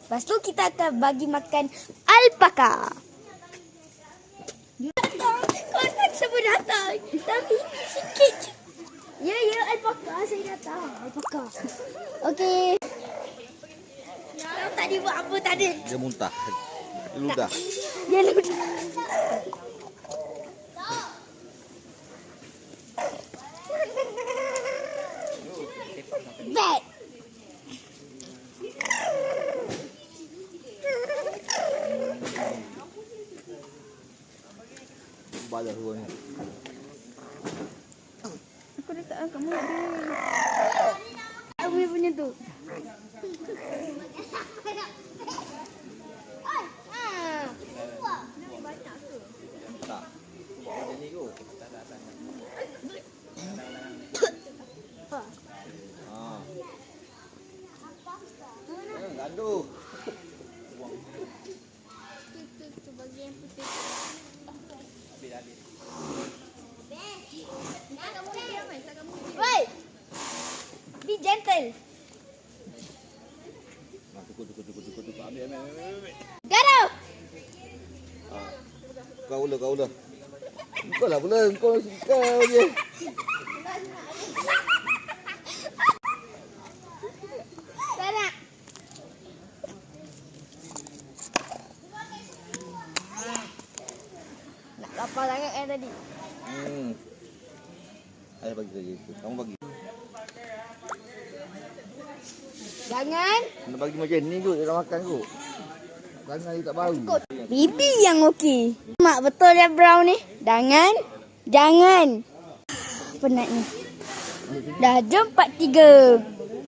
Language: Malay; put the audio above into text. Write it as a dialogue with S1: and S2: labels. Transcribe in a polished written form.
S1: Lepas tu kita akan bagi makan alpaka. Kau nak semua datang. Tapi sikit je. Ya, alpaka. Saya datang. Alpaka. Okey. Kau tadi buat apa tadi?
S2: Dia muntah. Dia ludah.
S1: Dia ludah. Bad.
S2: Balas ruang ni.
S1: Aku letak kat mulut dia. Aku punya tu.
S2: Tak. Buat macam ni kot. Gaduh.
S1: Tu bagian putih. Woi. Be gentle.
S2: Tukar. Ambil.
S1: Garam.
S2: Kau ulah. Kau lah pula. Kau je.
S1: Garam. Nak lapar sangat kan tadi?
S2: Ayah bagi saja itu. Kamu bagi.
S1: Jangan.
S2: Nak bagi macam ni kot. Dia nak makan kot. Tangan dia tak bau.
S1: Bibi yang okey. Mak betul ya brown ni. Jangan. Penat ni. Dah jam 4.3.